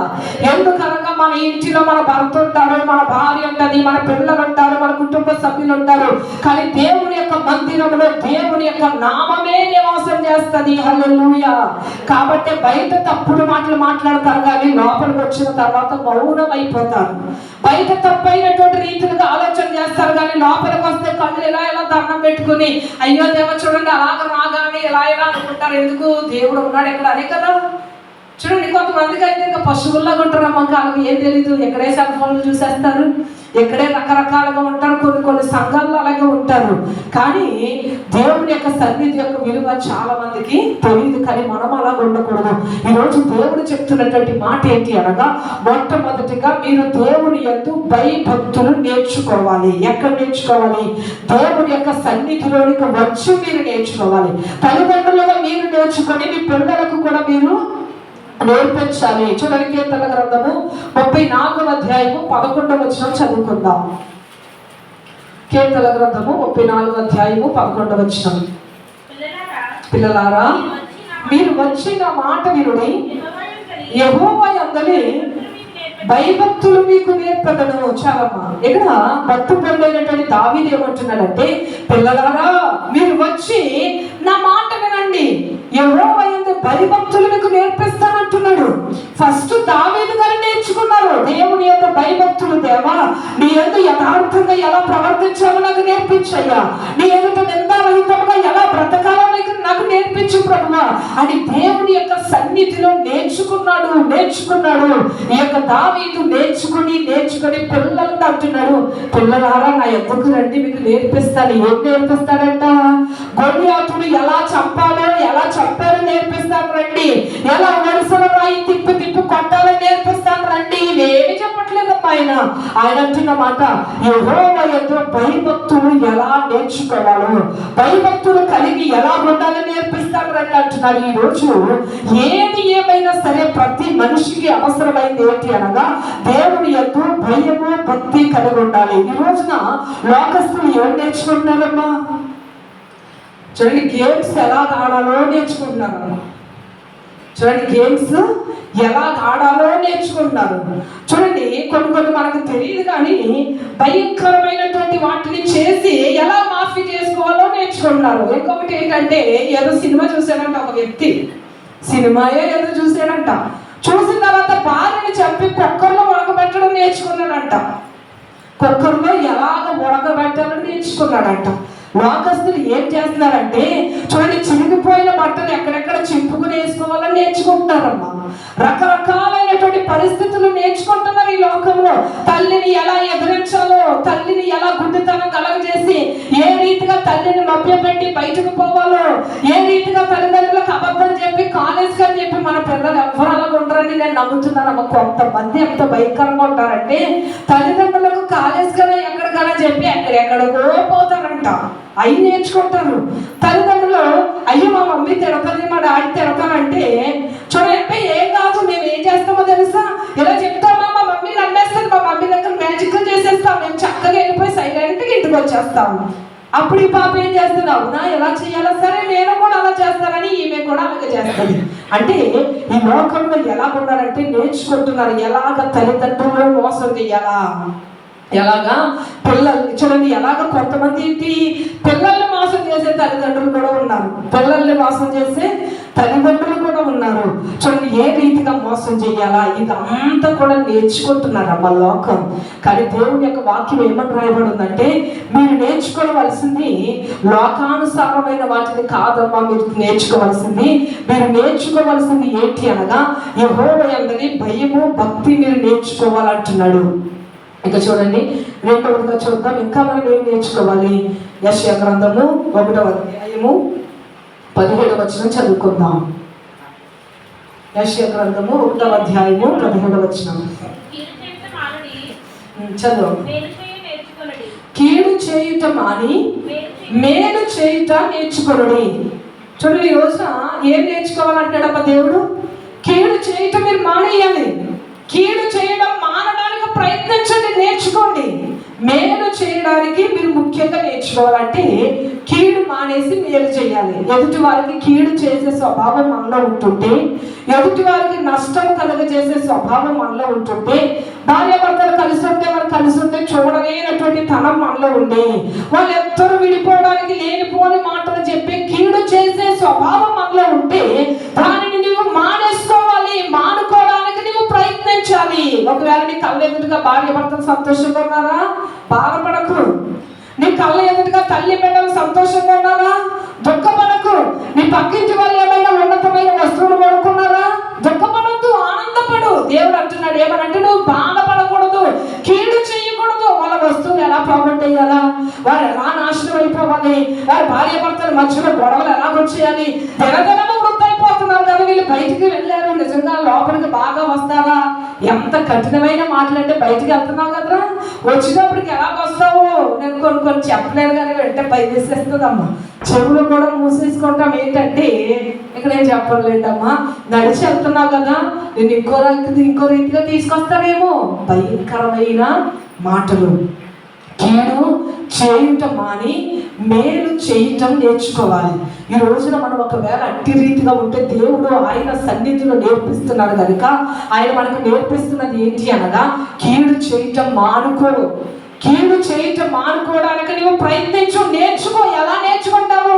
ఎందుకనగా మన ఇంటిలో మన భర్త ఉంటారు, మన భార్య ఉంటుంది, మన పిల్లలు ఉంటారు, మన కుటుంబ సభ్యులు ఉంటారు. కానీ దేవుని యొక్క మందిరంలో దేవుని యొక్క నామమే నివాసం చేస్తుంది. హల్లెలూయా. కాబట్టి బయట తప్పుడు మాటలు మాట్లాడతారు, కానీ లోపలికి వచ్చిన తర్వాత మౌనం అయిపోతారు. బయట తప్పైనటువంటి రీతిగా ఆలోచన చేస్తారు, కానీ లోపలికి వస్తే కళ్ళు ఎలా దండం పెట్టుకుని అయ్యో దేవ చూడండి అలాగ రాగానే ఎలా అనుకుంటారు. ఎందుకు? దేవుడు ఉన్నాడు ఇక్కడ అనే కదా. చూడండి, కొంతమందికి అయితే ఇంకా పశువుల్లాగా ఉంటారమ్మా. వాళ్ళకి ఏం తెలీదు, ఎక్కడే సెల్ ఫోన్లు చూసేస్తారు, ఎక్కడే రకరకాలుగా ఉంటారు. కొన్ని సంఘాల్లో అలాగే ఉంటారు. కానీ దేవుని యొక్క సన్నిధి యొక్క విలువ చాలా మందికి తెలియదు. కానీ మనం అలా ఉండకూడదు. ఈరోజు దేవుడు చెప్తున్నటువంటి మాట ఏంటి అనగా, మొట్టమొదటిగా మీరు దేవుని యందు భయభక్తులు నేర్చుకోవాలి. ఎక్కడ నేర్చుకోవాలి? దేవుని యొక్క సన్నిధిలోనికి వచ్చి మీరు నేర్చుకోవాలి. తల్లిదండ్రులుగా మీరు నేర్చుకొని మీ పిల్లలకు కూడా మీరు నేర్పించాలి. చూడండి, కీర్తన గ్రంథము 34వ అధ్యాయము 11వ వచనం చదువుకుందాం. కీర్తన గ్రంథము 34వ అధ్యాయము 11వ వచనం. పిల్లలారా, మీరు వచ్చిన మాట వినుడి, యెహోవా యందలి భయభక్తులు మీకు నేర్పదను. చాలమ్మా. ఇక్కడ భక్తుడైనటువంటి దావీదు ఏమంటున్నాడంటే, పిల్లలారా మీరు వచ్చి నా మాట వినండి, యెహోవా యందు భయభక్తులు మీకు నేర్పిస్తానంటున్నాడు. ఫస్ట్ దావీదు గారు నేర్చుకున్నారు దేవుని యొక్క భయభక్తులు. దేవా, నీ యందు యథార్థంగా ఎలా ప్రవర్తించాలో నాకు నేర్పించయ్యా, నీ ఎదుట నిందారహితంగా ఎలా బ్రతకాలో నాకు నేర్పించు ప్రభువా అని దేవుని యొక్క సన్నిధిలో నేర్చుకున్నాడు. ఈ యొక్క దావీదు నేర్చుకుని పిల్లలతో అంటున్నాడు, పిల్లలారా నా ఎద్దకు రండి, మీకు నేర్పిస్తాను. ఏం నేర్పిస్తాడంట? గొల్యాతును ఎలా చంపాలో, ఎలా చంపాలో నేర్పిస్తాను రండి. ఎలా వరుసల రాయి తిప్పి కొట్టాలో నేర్పిస్తాను రండి. ఇవేమి చెప్పట్లేదు ఆయన అంటున్న మాట, యెహోవా యందు భయభక్తులు ఎలా నేర్చుకోవాలో, భయభక్తులు కలిగి ఎలా ఉండాలో నేర్పిస్తాను రండి అంటున్నారు. ఈ రోజు ఏది ఏమైనా సరే ప్రతి మనిషికి అవసరమైంది ఏంటి అనగా దేవుని యందు భయము భక్తి కలిగి ఉండాలి. ఈ రోజున లోకస్తులు ఏం నేర్చుకుంటున్నారమ్మా? చూడండి, గేమ్స్ ఎలా ఆడాలో నేర్చుకుంటున్నారు. చూడండి, గేమ్స్ ఎలా ఆడాలో నేర్చుకుంటున్నారు. చూడండి, కొన్ని మనకు తెలియదు, కానీ భయంకరమైనటువంటి వాటిని చేసి ఎలా మాఫీ చేసుకోవాలో నేర్చుకుంటున్నారు. ఇంకొకటి ఏంటంటే, ఏదో సినిమా చూసాడంట ఒక వ్యక్తి, సినిమాయే ఏదో చూసాడంట. చూసిన తర్వాత భార్యని చంపి కుక్కర్లో ఉడకబెట్టడం నేర్చుకున్నాడంట. కుక్కర్లో ఎలాగ ఉడకబెట్టాలని నేర్చుకున్నాడంట. లోకస్తులు ఏం చేస్తున్నారంటే, చూడండి, చిరిగిపోయిన బట్టలు ఎక్కడెక్కడ చింపుకుని వేసుకోవాలని నేర్చుకుంటున్నారమ్మా. రకరకాలైనటువంటి పరిస్థితులు నేర్చుకుంటున్నారు ఈ లోకంలో. తల్లిని ఎలా ఎదిరించాలో, తల్లిని ఎలా గుడ్డితనం కలగజేసి ఏ రీతిగా తల్లిని మభ్యపెట్టి బయటకు పోవాలో, ఏ రీతిగా తల్లిదండ్రులకు అబద్ధం చెప్పి కాలేజ్కి అని చెప్పి మన పిల్లలు ఎవరు అలాగ ఉంటారని నేను నమ్ముతున్నాను. కొంతమంది ఎంత భయంకరంగా ఉంటారంటే, తల్లిదండ్రులకు కాలేజ్కైనా ఎక్కడికైనా చెప్పి ఎక్కడెక్కడికో పోతారంట. అవి నేర్చుకుంటారు. తల్లిదండ్రులు అయ్యో మా మమ్మీ తిడతాను, మా డాడీ తిడతానంటే, చూడండి ఏం కాదు, మేము ఏం చేస్తామో తెలుసా, ఇలా చెప్తామా మా మమ్మీ నమ్మేస్తుంది, మా మమ్మీ దగ్గర మ్యాజిక్ చేసేస్తాం, మేము చక్కగా వెళ్ళిపోయి సైలెంట్గా ఇంటికి వచ్చేస్తాము. అప్పుడు ఈ పాప ఏం చేస్తుంది, అవునా ఎలా చేయాలా, సరే నేను కూడా అలా చేస్తానని ఈమె కూడా అలాగే చేస్తుంది. అంటే ఈ లోకంలో ఎలా ఉన్నారంటే నేర్చుకుంటున్నారు ఎలాగ తల్లిదండ్రులు మోసం చెయ్యాలా, ఎలాగా పిల్లలు. చూడండి, ఎలాగ కొంతమంది పిల్లల్ని మోసం చేసే తల్లిదండ్రులు కూడా ఉన్నారు. పిల్లల్ని మోసం చేసే తల్లిదండ్రులు కూడా ఉన్నారు. చూడండి ఏ రీతిగా మోసం చేయాలా ఇదంతా కూడా నేర్చుకుంటున్నారు అమ్మ లోకం. కానీ దేవుని యొక్క వాక్యం ఏమని రాయబడి ఉందంటే, మీరు నేర్చుకోవలసింది లోకానుసారమైన వాటిని కాదమ్మా, మీరు నేర్చుకోవాల్సింది ఏంటి అనగా యెహోవా యందు భయము భక్తి మీరు నేర్చుకోవాలంటున్నాడు. ఇక చూడండి రెండవదిగా చూద్దాం, ఇంకా మనం ఏం నేర్చుకోవాలి. యెషయా గ్రంథము 1వ అధ్యాయము 17వ వచనం చదువుకుందాం. యెషయా గ్రంథము 1వ అధ్యాయము 17వ వచనం చదువు. కీడు చేయుట మాని మేలు చేయుట నేర్చుకొనుడి. చూడండి ఈ రోజున ఏం నేర్చుకోవాలంటాడమ్మా దేవుడు? కీడు చేయటం మీరు మానేయాలి. కీడు చేయడం మానడానికి ప్రయత్నించండి, నేర్చుకోండి. మేలు చేయడానికి మీరు ముఖ్యంగా నేర్చుకోవాలంటే కీడు మానేసి మేలు చేయాలి. ఎదుటి వారికి కీడు చేసే స్వభావం మనలో ఉంటుంటే, ఎదుటి వారికి నష్టం కలుగజేసే స్వభావం మనలో ఉంటుంటే, భార్యాభర్తలు కలిసి ఉంటే చూడలేనటువంటి తనం మనలో ఉండి, వాళ్ళెద్దరూ విడిపోవడానికి లేనిపోని మాటలు చెప్పి కీడు చేసే స్వభావం మనలో ఉంటే దానిని నువ్వు మానేసుకోవాలి. మానుకోవడానికి నువ్వు ప్రయత్నించాలి. ఒకవేళ నీ కళ్ళ ఎదుటిగా భార్యాభర్తలు సంతోషంగా ఉన్నారా? బాధపడకు. నీ కళ్ళ ఎదుటిగా తల్లి బిడ్డలు సంతోషంగా ఉన్నారా? దుఃఖపడకు. నీ పక్కింటి వాళ్ళు ఏమైనా ఉన్నతమైన వస్తువులు కొనుక్కున్నారా? దుఃఖపడద్దు, ఆనందపడు. దేవుడు అంటున్నాడు ఏమనంటే, నువ్వు బాధపడకూడదు, కీడు చేయకూడదు. వాళ్ళ వస్తువులు ఎలా పోగొట్టేయాలా, వారు ఎలా నాశనం అయిపోవాలి, వారి భార్యాభర్తల మధ్యలో గొడవలు ఎలా వచ్చేయాలి. దినదినము వృద్ధైపోతున్నారు కదా, వీళ్ళు బయటికి వెళ్ళారు, నిజంగా లోపలికి బాగా వస్తారా? ఎంత కఠినమైన మాటలంటే బయటికి వెళ్తున్నావు కదరా, వచ్చినప్పటికి ఎలా వస్తావు నేను కొన్ని చెప్పలేను కానీ వెంటనే భయం వేసేస్తుందమ్మా. చెవులు కూడా మూసేసుకుంటాం. ఏంటంటే ఇక్కడ ఏం చెప్పలేదమ్మా, నడిచి వెళ్తున్నావు కదా, నేను ఇంకో రీతిగా తీసుకొస్తానేమో. భయంకరమైన మాటలు. కీడు చేయటం మాని మేలు చేయటం నేర్చుకోవాలి. ఈ రోజున మనం ఒకవేళ అట్టి రీతిగా ఉంటే దేవుడు ఆయన సన్నిధిలో నేర్పిస్తున్నాడు కనుక ఆయన మనకు నేర్పిస్తున్నది ఏంటి అనగా, కీడు చేయటం మానుకోడు. కీడు చేయటం మానుకోవడానికి నువ్వు ప్రయత్నించు, నేర్చుకో. ఎలా నేర్చుకుంటావు?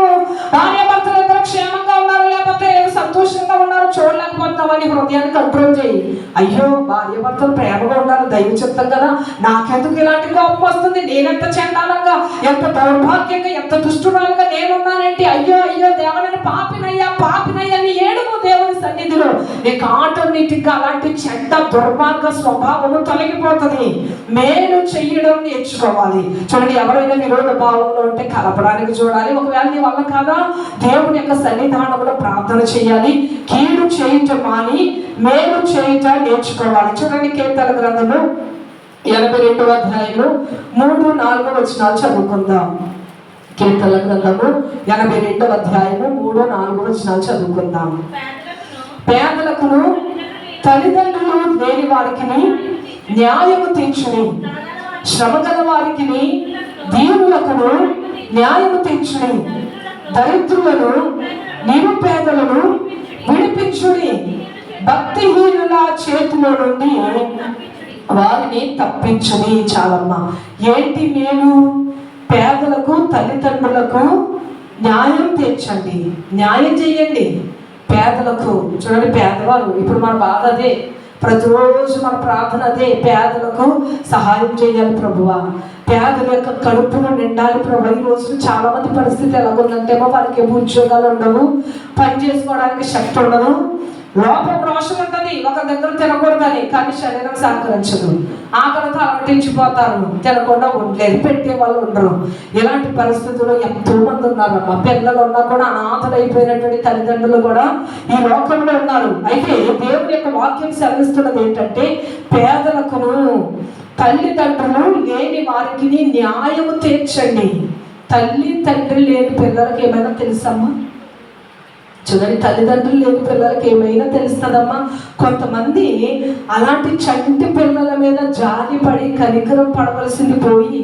భార్యాభర్తలు ఇద్దరు క్షేమంగా ఉన్నారు, లేకపోతే సంతోషంగా ఉన్నారు చూడలేకపోతున్నావు అని హృదయాన్ని కంట్రోల్ చేయి. అయ్యో భార్యాభర్తలు ప్రేమగా ఉండాలి, దైవ చిత్తం కదా, నాకెందుకు ఇలాంటి కోపం వస్తుంది, నేనెంత చండాలంగా, ఎంత దౌర్భాగ్యంగా, ఎంత దుష్టురాలుగా నేనున్నానంటే, అయ్యో అయ్యో దేవుని పాపినయ్యా అని ఏడుము దేవుని సన్నిధిలో. నీకు ఆటోమేటిక్గా అలాంటి చెడ్డ దుర్మార్గ స్వభావము తొలగిపోతుంది. మేలు చెయ్యడం నేర్చుకోవాలి. చూడండి, ఎవరైనా విరోధ భావంలో ఉంటే కలపడానికి చూడాలి. ఒకవేళ నీ వల్ల కాదా, దేవుని యొక్క సన్నిధానంలో ప్రార్థన చేయాలి. కీడు చేయటం మాని మేలు చేయటం నేర్చుకోవాలి. చూడండి, కీర్తన గ్రంథము 82వ అధ్యాయము 3-4 వచనాలు చదువుకుందాం. కీర్తన గ్రంథము 82వ అధ్యాయము 3-4 వచనాలు చదువుకుందాం. పేదలకును తల్లిదండ్రులు లేని వారికి న్యాయము తీర్చుని, శ్రమగల వారికి దీనులకును న్యాయము తీర్చుని, దరిద్రులను నిరుపేదలను విడిపించుడి, భక్తిహీనుల చేతిలో నుండి వారిని తప్పించుడి. చాలమ్మా. ఏంటి మేలు? పేదలకు తల్లిదండ్రులకు న్యాయం తీర్చండి, న్యాయం చేయండి. పేదలకు చూడండి, పేదవారు ఇప్పుడు మన బాధ అదే, ప్రతిరోజు మన ప్రార్థన అదే, పేదలకు సహాయం చేయాలి ప్రభువా, పేదల యొక్క కడుపును నిండాలి ప్రభు. ఈ రోజు చాలా మంది పరిస్థితి ఎలాగుందంటే, వారికి ఉద్యోగాలు ఉండవు, పని చేసుకోవడానికి శక్తి ఉండదు, లోపల రోషం ఉంటుంది, ఒక దగ్గర తినకూడదని, కానీ శరీరం సహకరించదు, ఆకలితో అలమటించిపోతారు, తినకుండా ఉండలేదు, పెట్టే వాళ్ళు ఉండరు. ఇలాంటి పరిస్థితుల్లో ఎంతో మంది ఉన్నారు. మా పిల్లలు ఉన్నా కూడా అనాథలు అయిపోయినటువంటి తల్లిదండ్రులు కూడా ఈ లోకంలో ఉన్నారు. అయితే దేవుని యొక్క వాక్యం సెలవిస్తున్నది ఏంటంటే, పేదలకును తల్లిదండ్రులు లేని వారికి న్యాయము తీర్చండి. తల్లి తండ్రి లేని పిల్లలకి ఏమైనా తెలుసమ్మా? చూడండి, తల్లిదండ్రులు లేని పిల్లలకి ఏమైనా తెలుస్తుందమ్మా? కొంతమంది అలాంటి చంటి పిల్లల మీద జాలి పడి కనికరం పడవలసింది పోయి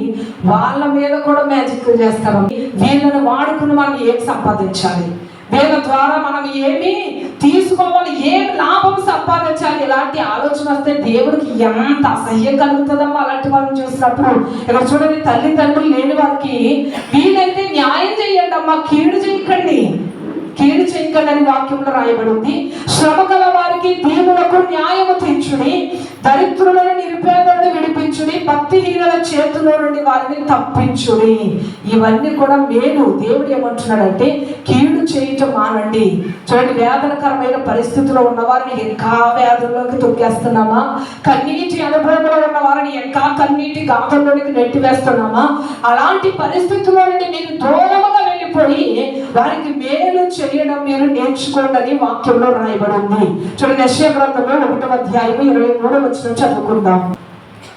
వాళ్ళ మీద కూడా మ్యాజిక్ చేస్తారు. వీళ్ళని వాడుకుని మనం ఏం సంపాదించాలి, వీళ్ళ ద్వారా మనం ఏమి తీసుకోవాలి, ఏం లాభం సంపాదించాలి, ఇలాంటి ఆలోచన వస్తే దేవుడికి ఎంత అసహ్యం కలుగుతుందమ్మా అలాంటి వాళ్ళని చూసినప్పుడు. ఇక్కడ చూడండి, తల్లిదండ్రులు లేని వారికి వీలైతే న్యాయం చేయండి అమ్మా, కీడు చేయకండి. కీడు చేయకండి అని వాక్యంలో రాయబడి ఉంది. శ్రమ గల వారికి దీనులకు న్యాయము తీర్చుడి, దరిద్రులను నిరుపేదలను విడిపించుడి, భక్తిహీనుల చేతిలో నుండి వారిని తప్పించుడి. ఇవన్నీ కూడా మేలు. దేవుడు ఏమంటున్నాడంటే కీడు చేయటం మానండి. చూడండి, వేదనకరమైన పరిస్థితిలో ఉన్న వారిని ఇంకా వ్యాధుల్లోకి తొక్కేస్తున్నామా? కన్నీటి అనుభవంలో ఉన్న వారిని ఇంకా కన్నీటి గాథల్లోనికి నెట్టివేస్తున్నామా? అలాంటి పరిస్థితుల్లో నుండి మీరు దూరముగా వెళ్ళిపోయి వారికి మేలు చేయడం మీరు నేర్చుకోండి అని వాక్యంలో రాయబడి ఉంది. చూడండి, యెషయా గ్రంథంలో 1వ అధ్యాయం 23వ వచనం చదువుకుందాం.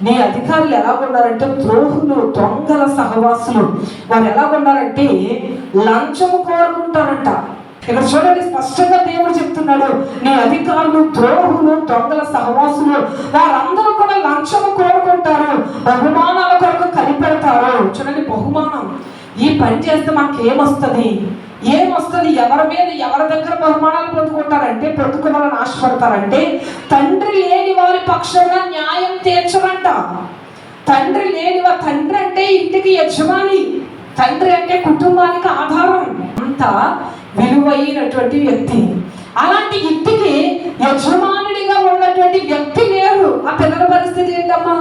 నీ అధికారులు ఎలా ఉన్నారంటే ద్రోహులు, దొంగల సహవాసులు. వారు ఎలా ఉన్నారంటే లంచము కోరుకుంటారంట. ఇక్కడ చూడండి, స్పష్టంగా దేవుడు చెప్తున్నాడు, నీ అధికారులు ద్రోహులు, దొంగల సహవాసులు, వారందరూ కూడా లంచము కోరుకుంటారు, బహుమానాల కొరకు కనిపెడతారు. చూడండి, బహుమానం. ఈ పని చేస్తే మనకి ఏమొస్తుంది? ఎవరి దగ్గర బహుమానాలు పొందుకుంటారంటే, పొందుకోవాలని ఆశపడతారంటే తండ్రి లేని వారి పక్షాన న్యాయం తీర్చరంట. తండ్రి అంటే ఇంటికి యజమాని, తండ్రి అంటే కుటుంబానికి ఆధారం, అంత విలువైనటువంటి వ్యక్తి. అలాంటి ఇంటికి యజమానుడిగా ఉన్నటువంటి వ్యక్తి లేరు. ఆ పిల్లల పరిస్థితి ఏంటమ్మా?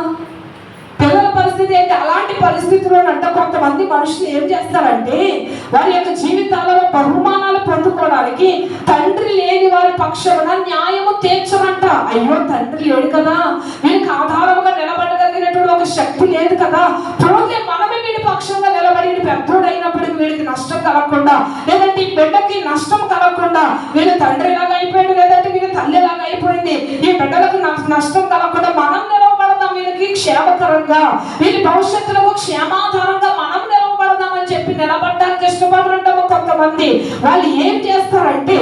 పిల్లల పరిస్థితి ఏంటి? అలాంటి పరిస్థితుల్లోనంట కొంతమంది మనుషులు ఏం చేస్తారంటే వారి యొక్క జీవితాలలో బహుమానాలు పొందుకోవడానికి తండ్రి లేని వారి పక్షాన న్యాయము తీర్చరంట. అయ్యో, తండ్రి లేడు కదా, వీరికి ఆధారముగా నిలబడగలిగినటువంటి ఒక శక్తి లేదు కదా, పోతే మనమే వీడి పక్షంగా నిలబడి పెద్దోడైనప్పటికీ వీడికి నష్టం కలగకుండా, లేదంటే ఈ బిడ్డకి నష్టం కలగకుండా, వీళ్ళ తండ్రి లాగా అయిపోయాడు, లేదంటే వీళ్ళ తల్లి లాగా అయిపోయింది, ఈ బిడ్డలకు నష్టం కలగకుండా మనం నిలవబడదాం, వీళ్ళకి క్షేమకరంగా, వీరి భవిష్యత్తులకు క్షేమాధారంగా మనం నిలవబడదామని చెప్పి నిలబడడానికి ఇష్టపడరంటాము కొంతమంది. వాళ్ళు ఏం చేస్తారంటే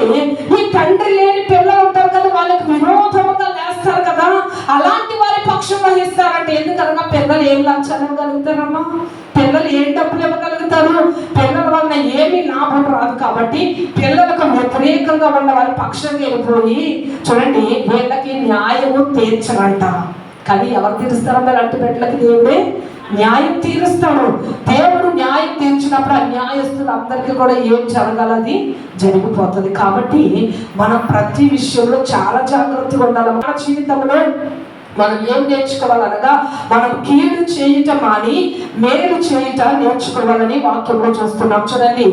ఈ తండ్రి లేని పిల్లలు ఉంటారు కదా, వాళ్ళకి విరోధముగా లేస్తారు కదా, అలాంటి వారి పక్షం వహిస్తారంటే. ఎందుకనగా పిల్లలు ఏం లంచాలు ఇవ్వగలుగుతారమ్మా? పిల్లలు ఏం డబ్బులు ఇవ్వగలుగుతారు? పిల్లల వల్ల ఏమీ లాభం రాదు. కాబట్టి పిల్లలకు వ్యతిరేకంగా ఉన్న వారి పక్షంగా వెళ్ళిపోయి చూడండి, వీళ్ళకి న్యాయము తీర్చరంట. కానీ ఎవరు తీరుస్తారో అలాంటి బిడ్డలకి దేవుడే న్యాయం తీరుస్తాడు. దేవుడు న్యాయం తీర్చినప్పుడు ఆ న్యాయస్తులు అందరికీ కూడా ఏం జరగాలది జరిగిపోతుంది. కాబట్టి మనం ప్రతి విషయంలో చాలా జాగ్రత్తగా ఉండాలి. మన జీవితంలో మనం ఏం నేర్చుకోవాలనగా, మనం కీడు చేయటం అని మేలు చేయటం నేర్చుకోవాలని వాక్యంలో చూస్తున్నాం. చూడండి,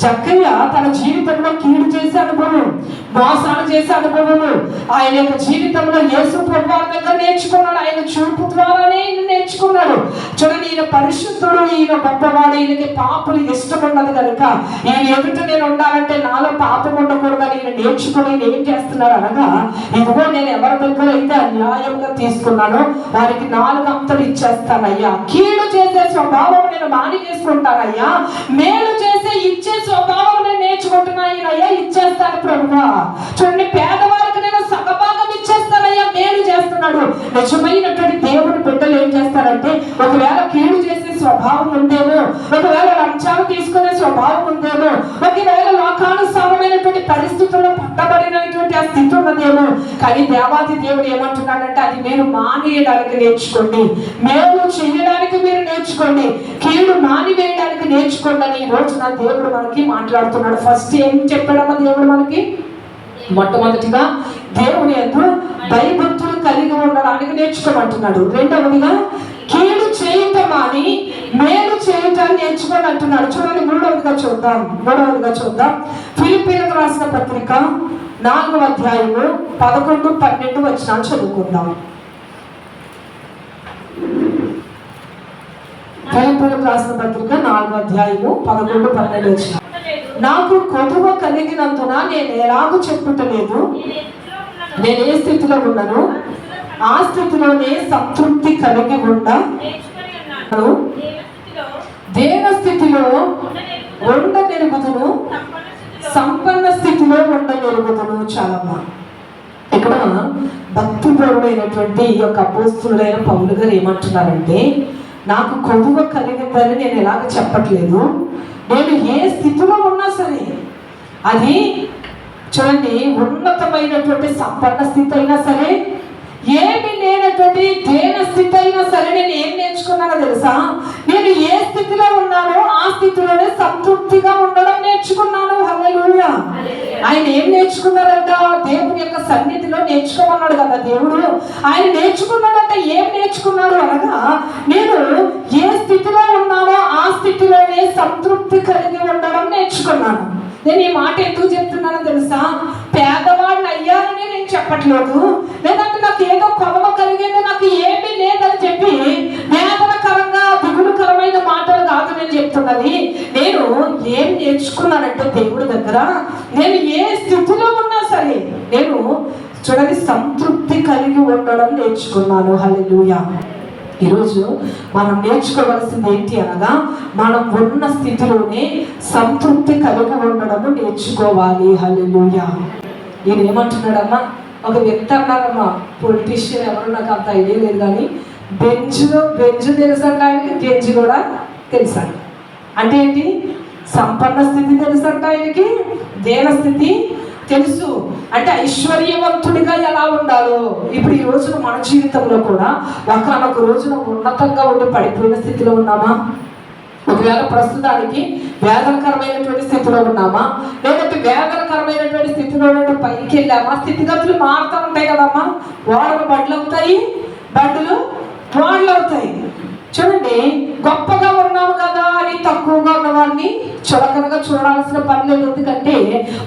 జక్కయ్య తన జీవితంలో కీడు చేసే అనుభవం, మోసాలు చేసే అనుభవము ఆయన యొక్క జీవితంలో యేసు ప్రభువు దగ్గర నేర్చుకున్నాడు. ఆయన చూపు ద్వారానే నేర్చుకున్నాడు. చూడండి, ఈయన పరిశుద్ధుడు, ఈయన గొప్పవాడు, ఈయనకి పాపలు ఇష్టం ఉన్నది కనుక ఈయన ఎదుట నేను ఉండాలంటే నాలో పాపం ఉండకూడదని ఈయన నేర్చుకుని ఏం చేస్తున్నాడు అనగా, ఇదిగో నేను ఎవరి దగ్గర అయితే అన్యాయంగా తీసుకున్నాను వారికి 4 అంతలు ఇచ్చేస్తానయ్యా. కీడు చేసే స్వభావం నేను మాని చేసుకుంటానయ్యా, మేలు చేసే ఇచ్చే స్వభావం నేను నేర్చుకుంటున్నాయ్యా, ఇచ్చేస్తాను ప్రభువా. చూడండి, పేదవారికి నేను సగభాగం ఇచ్చేస్తానయ్యా, మేలు చేస్తున్నాడు. నిజమైనటువంటి దేవుని బిడ్డలు ఏం చేస్తారంటే, ఒకవేళ కీడు చేసే స్వభావం ఉందేమో, ఒకవేళ లంచాలు తీసుకునే స్వభావం ఉందేమో, ఒకవేళ లోకానుసారమైనటువంటి పరిస్థితుల్లో పట్టబడినటువంటి ఆ స్థితి ఉన్నదేమో, కానీ దేవాది దేవుడు ఏమంటున్నాడంటే అది మీరు మానేయడానికి నేర్చుకోండి, మేలు చేయడానికి మీరు నేర్చుకోండి, కీడు మానివేయడానికి నేర్చుకోండి అని ఈ రోజున దేవుడు మనకి మాట్లాడుతున్నాడు. ఫస్ట్ ఏం చెప్పాడమ్మా దేవుడు మనకి? మొట్టమొదటిగా దేవుని యందు భయభక్తులు కలిగి ఉండడానికి నేర్చుకోమంటున్నాడు. రెండవదిగా కీడు చేయటం అని మేలు చేయటాన్ని నేర్చుకోని అంటున్నాడు. చూడండి, మూడవదిగా చూద్దాం. ఫిలిప్పీలకు రాసిన పత్రిక 4వ అధ్యాయము 11, 12 వచనాలు చదువుకుందాం. ఫిలిప్పీలకు రాసిన పత్రిక 4వ అధ్యాయము 11, 12 వచనాలు. నాకు కొదువ కలిగినందున నేను ఎలాగూ చెప్పుటలేదు, నేను ఏ స్థితిలో ఉన్నాను ఆ స్థితిలోనే సంతృప్తి కలిగి ఉన్నాను, దేన స్థితిలో ఉండనెరుగుదును, సంపన్న స్థితిలో ఉండనెరుగుదును. చాలమ్మా, ఇక్కడ భక్తిపరుడైనటువంటి ఈ యొక్క అపోస్తలుడైన పౌలు గారు ఏమంటున్నారంటే, నాకు కొదువ కలిగిందని నేను ఎలాగ చెప్పట్లేదు, నేను ఏ స్థితిలో ఉన్నా సరే, అది చూడండి ఉన్నతమైనటువంటి సంపన్న స్థితి అయినా సరే, ఏమి లేనటువంటి దేన స్థితి అయినా సరే, నేను ఏం నేర్చుకున్నానో తెలుసా? నేను ఏ స్థితిలో ఉన్నానో ఆ స్థితిలోనే సంతృప్తిగా ఉండడం నేర్చుకున్నాను. హల్లెలూయా. ఆయన ఏం నేర్చుకున్నారంట? దేవుని యొక్క సన్నిధిలో నేర్చుకోమన్నాడు కదా దేవుడు. ఆయన నేర్చుకున్నాడంట. ఏం నేర్చుకున్నాడు అనగా, నేను ఏ స్థితిలో ఉన్నానో ఆ స్థితిలోనే సంతృప్తి కలిగి ఉండడం నేర్చుకున్నాను. నేను ఈ మాట ఎందుకు చెప్తున్నానో తెలుసా? పేదవాడిని అయ్యానని నేను చెప్పట్లేదు, లేదంటే నాకు ఏదో కొదవ కలిగేది, నాకు ఏమీ లేదని చెప్పి వేదనకరంగా దిగులుకరమైన మాటలు కాదు నేను చెప్తున్నది. నేను ఏం నేర్చుకున్నానంటే దేవుడి దగ్గర, నేను ఏ స్థితిలో ఉన్నా సరే నేను చూడండి సంతృప్తి కలిగి ఉండడం నేర్చుకున్నాను. హల్లెలూయా. ఈరోజు మనం నేర్చుకోవాల్సింది ఏంటి అనగా, మనం ఉన్న స్థితిలోనే సంతృప్తి కలిగి ఉండడము నేర్చుకోవాలి. హల్లెలూయా. నేను ఏమంటున్నాడమ్మా, ఒక వ్యక్తి అన్నారమ్మా, పొలిటీషియన్ ఎవరు నాకు అంత ఐడియా లేదు కానీ, బెంజ్ తెలుసంట ఆయనకి, గెంజి కూడా తెలుసంట. అంటే ఏంటి? సంపన్న స్థితి తెలుసంట ఆయనకి, దేన స్థితి తెలుసు. అంటే ఐశ్వర్యవంతుడిగా ఎలా ఉండాలో. ఇప్పుడు ఈ రోజున మన జీవితంలో కూడా ఒకనొక రోజున ఉన్నతంగా ఉండి పడిపోయిన స్థితిలో ఉన్నామా? ఒకవేళ ప్రస్తుతానికి వేదనకరమైనటువంటి స్థితిలో ఉన్నామా? లేదంటే వేదనకరమైనటువంటి స్థితిలో పైకి వెళ్ళామా? స్థితిగతులు మారుతూ ఉంటాయి కదమ్మా. ఓడలు బండ్లు అవుతాయి, బండ్లు ఓడలు అవుతాయి. చూడండి, గొప్పగా ఉన్నాము కదా అని తక్కువగా ఉన్న వారిని చులకనగా చూడాల్సిన పని లేదు. ఎందుకంటే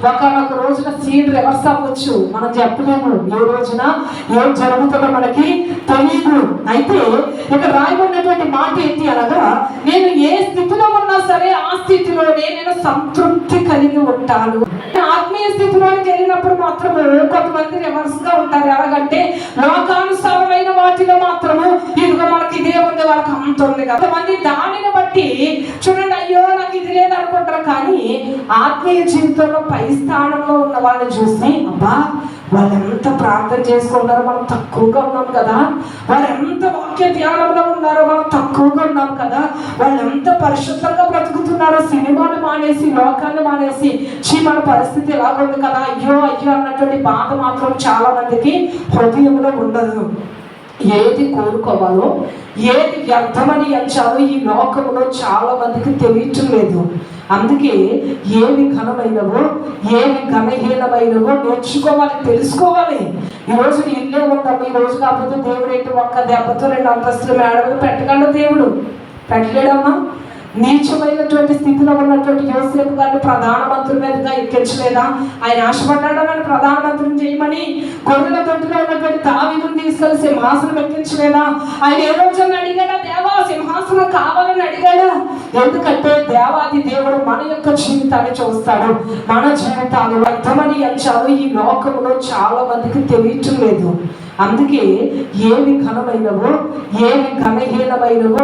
ఒకనొక రోజున సీన్ రివర్స్ అవ్వచ్చు, మనం చెప్పలేము. ఏ రోజున ఏం జరుగుతుందో మనకి తెలియదు. అయితే ఇక్కడ రాయబడినటువంటి మాట ఏంటి అనగా, నేను ఏ స్థితిలో ఉన్నా సరే ఆ స్థితిలోనే నేను సంతృప్తి కలిగి ఉంటాను. ఆత్మీయ స్థితిలోకి వెళ్ళినప్పుడు మాత్రము కొంతమంది రివర్స్ గా ఉంటారు. ఎలాగంటే లోకానుసారమైన వాటిలో మాత్రము ఇదిగో మనకి ఇదే ఉంది, వాళ్ళకి అంత ఉంది. కొంతమంది దానిని బట్టి చూడండి, అయ్యో నాకు ఇది లేదు అనుకుంటారు. కానీ ఆత్మీయ జీవితంలో పై స్థానంలో ఉన్న వాళ్ళని చూసి, అబ్బా వాళ్ళు ఎంత ప్రార్థన చేసుకుంటారో మనం తక్కువగా ఉన్నాం కదా, వాళ్ళు ఎంత వాక్య ధ్యానంలో ఉన్నారో మనం తక్కువగా ఉన్నాం కదా, వాళ్ళు ఎంత పరిశుద్ధంగా బ్రతుకుతున్నారో, సినిమాలు మానేసి లోకాన్ని మానేసి మన పరిస్థితి ఎలాగుంది కదా, అయ్యో అయ్యో అన్నటువంటి బాధ మాత్రం చాలా మందికి హృదయంలో ఉండదు. ఏది కోరుకోవాలో, ఏది వ్యర్థమని ఎంచాలో ఈ లోకంలో చాలా మందికి తెలియటం లేదు. అందుకే ఏవి ఘనమైనవో ఏవి ఘనహీనమైనవో నేర్చుకోవాలి, తెలుసుకోవాలి. ఈరోజు ఇల్లే ఉందమ్మా, ఈ రోజు కాకపోతే దేవుడు ఏంటి ఒక్క దెబ్బతో 2 అంతస్తుల మేడ మీద పెట్టగలడు దేవుడు? పెట్టలేడమ్మా. నీచమైనటువంటి స్థితిలో ఉన్నటువంటి యోసేపు గారిని ప్రధానమంత్రి మీదుగా ఎక్కించలేదా? ఆయన ఆశపడ్డాడు అని ప్రధానమంత్రిని చేయమని. గొర్రెల తొట్టిలో ఉన్నటువంటి దావీదుని తీసుకెళ్లి సింహాసనం ఎక్కించలేదా? ఆయన ఏ రోజున అడిగాడా, దేవా సింహాసనం కావాలని అడిగాడా? ఎందుకంటే దేవాది దేవుడు మన యొక్క జీవితాన్ని చూస్తాడు. మన జీవితాలు వ్యర్థమని ఎంచాలు ఈ లోకంలో చాలా మందికి తెలియటం లేదు. అందుకే ఏవి ఘనమైనవో ఏవి ఘనహీనమైనవో